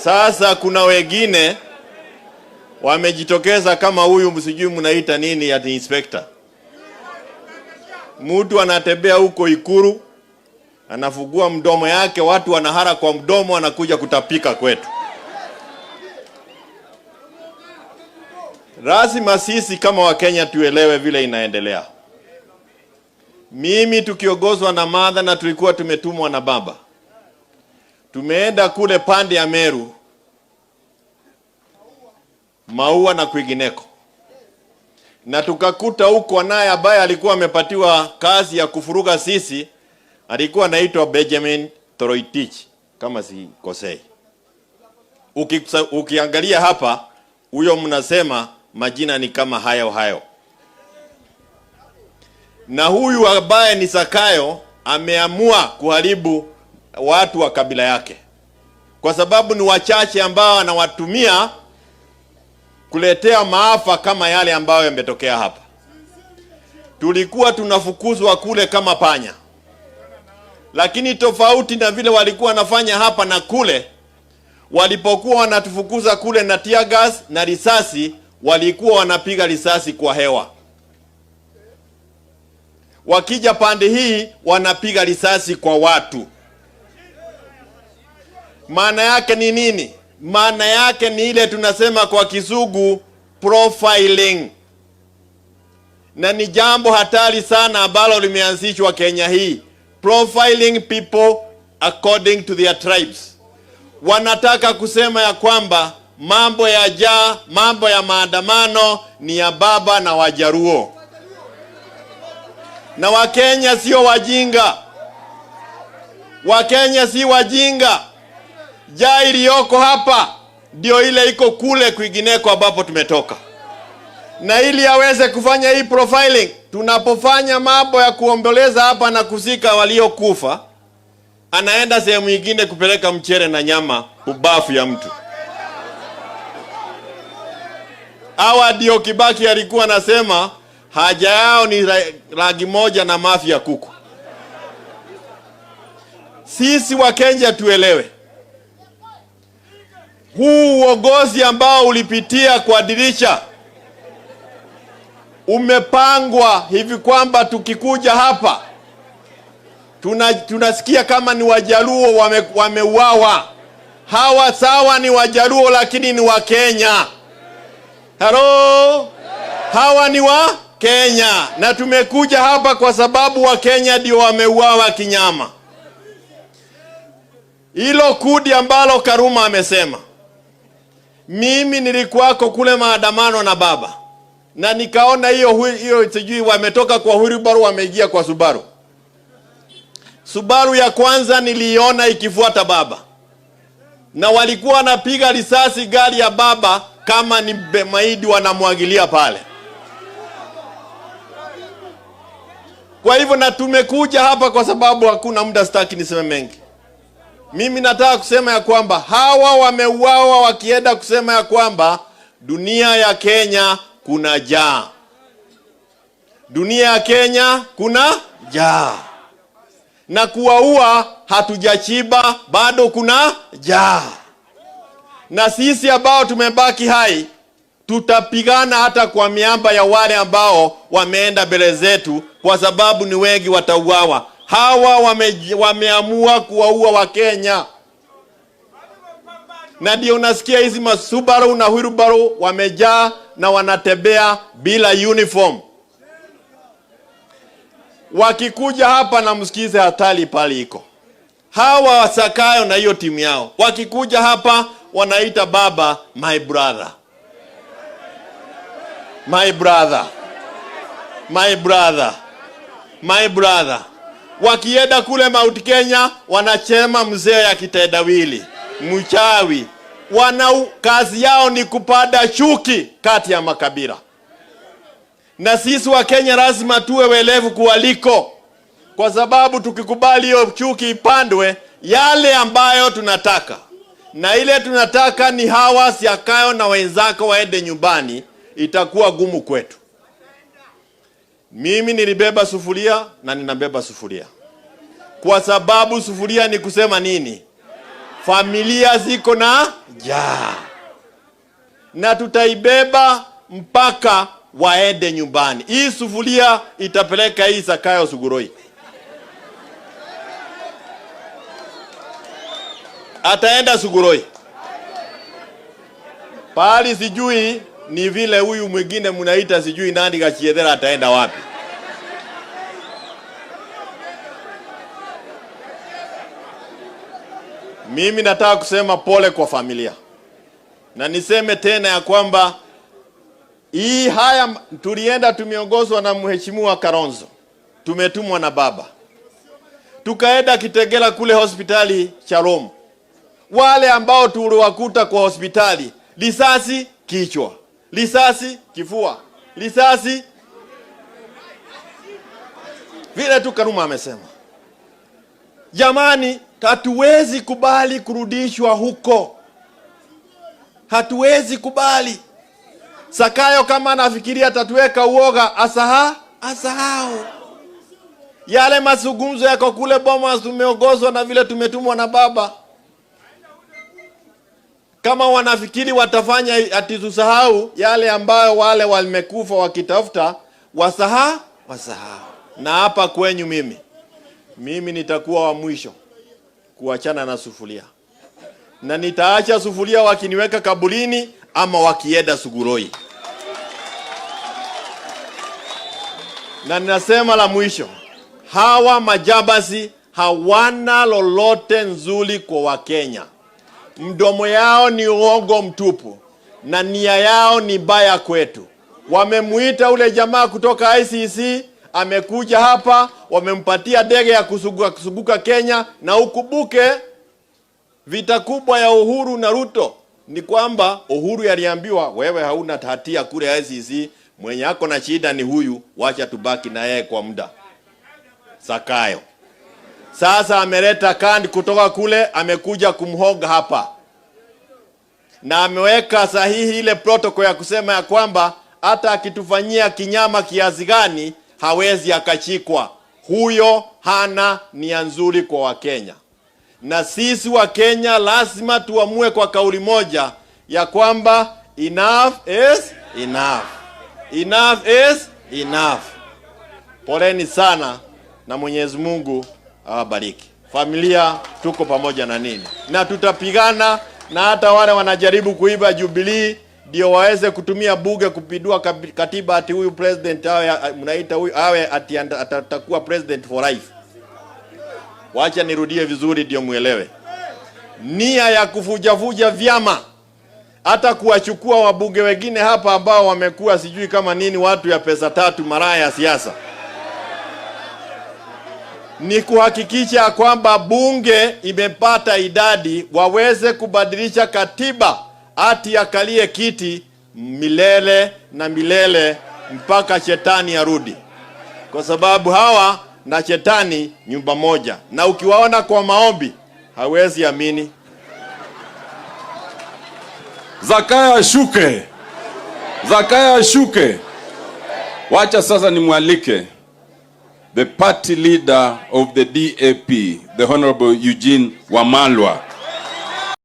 Sasa kuna wengine wamejitokeza kama huyu, msijui mnaita nini, ya inspector. Mtu anatembea huko Ikuru, anafungua mdomo yake, watu wanahara kwa mdomo, anakuja kutapika kwetu. Lazima sisi kama Wakenya tuelewe vile inaendelea. Mimi tukiongozwa na Martha na tulikuwa tumetumwa na baba, tumeenda kule pande ya Meru, Maua na kwingineko, na tukakuta huko naye ambaye alikuwa amepatiwa kazi ya kufuruga sisi, alikuwa anaitwa Benjamin Toroitich kama si kosei. Ukiangalia hapa, huyo mnasema majina ni kama hayo. Na huyu ambaye ni Sakayo ameamua kuharibu watu wa kabila yake, kwa sababu ni wachache ambao anawatumia kuletea maafa kama yale ambayo yametokea hapa. Tulikuwa tunafukuzwa kule kama panya, lakini tofauti na vile walikuwa wanafanya hapa na kule, walipokuwa wanatufukuza kule na tear gas na risasi, walikuwa wanapiga risasi kwa hewa. Wakija pande hii wanapiga risasi kwa watu. Maana yake ni nini? Maana yake ni ile tunasema kwa Kizungu profiling. Na ni jambo hatari sana ambalo limeanzishwa Kenya hii. Profiling people according to their tribes. Wanataka kusema ya kwamba mambo ya mambo ya maandamano ni ya baba na Wajaruo. Na Wakenya sio wajinga. Wakenya si wajinga. Jaa iliyoko hapa ndio ile iko kule kwingineko ambapo tumetoka. Na ili aweze kufanya hii profiling, tunapofanya mambo ya kuomboleza hapa na kuzika waliokufa, anaenda sehemu nyingine kupeleka mchere na nyama ubafu ya mtu. Hawa ndio Kibaki alikuwa anasema haja yao ni rangi moja na mafia kuku. Sisi Wakenya tuelewe, huu uongozi ambao ulipitia kwa dirisha umepangwa hivi kwamba tukikuja hapa tunasikia kama ni Wajaluo wameuawa. Hawa sawa ni Wajaluo lakini ni Wakenya. Hello? Hawa ni wa Kenya, na tumekuja hapa kwa sababu Wakenya ndio wameuawa kinyama. Hilo kudi ambalo Karuma amesema, mimi nilikuwako kule maandamano na baba, na nikaona hiyo sijui wametoka kwa Huribaru wameingia kwa Subaru. Subaru ya kwanza niliona ikifuata baba, na walikuwa wanapiga risasi gari ya baba kama ni maidi wanamwagilia pale. Kwa hivyo na tumekuja hapa kwa sababu hakuna muda, sitaki niseme mengi. Mimi nataka kusema ya kwamba hawa wameuawa wakienda kusema ya kwamba dunia ya Kenya kuna jaa. Dunia ya Kenya kuna jaa. Na kuwaua hatujachiba, bado kuna jaa. Na sisi ambao tumebaki hai tutapigana hata kwa miamba ya wale ambao wameenda mbele zetu, kwa sababu ni wengi watauawa. Hawa wameamua kuwaua Wakenya. Na ndio unasikia hizi masubaru na Huribaru wamejaa na wanatembea bila uniform. Wakikuja hapa na msikize hatari pale iko. Hawa Wasakayo na hiyo timu yao, wakikuja hapa wanaita baba my brother. My brother. My brother. My brother. Wakienda kule Mount Kenya wanachema mzee ya kitendawili, mchawi. Kazi yao ni kupanda chuki kati ya makabila. Na sisi wa Kenya lazima tuwe welevu kuwaliko, kwa sababu tukikubali hiyo chuki ipandwe, yale ambayo tunataka, na ile tunataka ni hawa Sakayo na wenzako waende nyumbani, itakuwa gumu kwetu. Mimi nilibeba sufuria na ninabeba sufuria. Kwa sababu sufuria ni kusema nini? familia ziko na njaa, na tutaibeba mpaka waende nyumbani. Hii sufuria itapeleka hii Zakayo Suguroi, ataenda Suguroi pali, sijui ni vile huyu mwingine mnaita sijui nani Gachiedhera ataenda wapi. Mimi nataka kusema pole kwa familia, na niseme tena ya kwamba haya tulienda, tumeongozwa na mheshimiwa Karonzo, tumetumwa na baba, tukaenda Kitegela kule hospitali Charom. Wale ambao tuliwakuta kwa hospitali, risasi kichwa, risasi kifua, risasi vile tu Karuma amesema. Jamani, hatuwezi kubali kurudishwa huko, hatuwezi kubali. Zakayo kama anafikiria tatuweka uoga, asahau. Yale mazungumzo yako kule Bomas tumeongozwa na vile tumetumwa na baba. Kama wanafikiri watafanya ati tusahau yale ambayo wale walimekufa wakitafuta, wasahau. Na hapa kwenyu mimi nitakuwa wa mwisho kuachana na sufuria. Na nitaacha sufuria wakiniweka kaburini ama wakienda Suguroi. Na ninasema la mwisho, hawa majabasi hawana lolote nzuri kwa Wakenya. Mdomo yao ni uongo mtupu na nia yao ni baya kwetu. Wamemuita ule jamaa kutoka ICC, amekuja hapa, wamempatia ndege ya kusuguka Kenya. Na ukumbuke vita kubwa ya Uhuru na Ruto ni kwamba Uhuru yaliambiwa, wewe hauna hatia kule ICC, mwenye ako na shida ni huyu, wacha tubaki na yeye kwa muda. Zakayo sasa ameleta kandi kutoka kule, amekuja kumhoga hapa, na ameweka sahihi ile protocol ya kusema ya kwamba hata akitufanyia kinyama kiasi gani hawezi akachikwa. Huyo hana nia nzuri kwa Wakenya. Na sisi wa Kenya lazima tuamue kwa kauli moja ya kwamba enough is enough. Enough is enough. Poleni sana na Mwenyezi Mungu awabariki. Familia tuko pamoja na nini, na tutapigana, na hata wale wanajaribu kuiba Jubilee ndio waweze kutumia bunge kupindua katiba ati huyu president awe mnaita huyu awe ati atakuwa president for life. Wacha nirudie vizuri ndio muelewe. Nia ya kufujafuja vyama, hata kuwachukua wabunge wengine hapa ambao wamekuwa sijui kama nini, watu ya pesa tatu, maraya ya siasa, ni kuhakikisha kwamba bunge imepata idadi waweze kubadilisha katiba ati akalie kiti milele na milele mpaka shetani arudi. Kwa sababu hawa na shetani nyumba moja, na ukiwaona kwa maombi hawezi amini. Zakayo ashuke, Zakayo ashuke. Wacha sasa nimwalike the party leader of the DAP, the Honorable Eugene Wamalwa.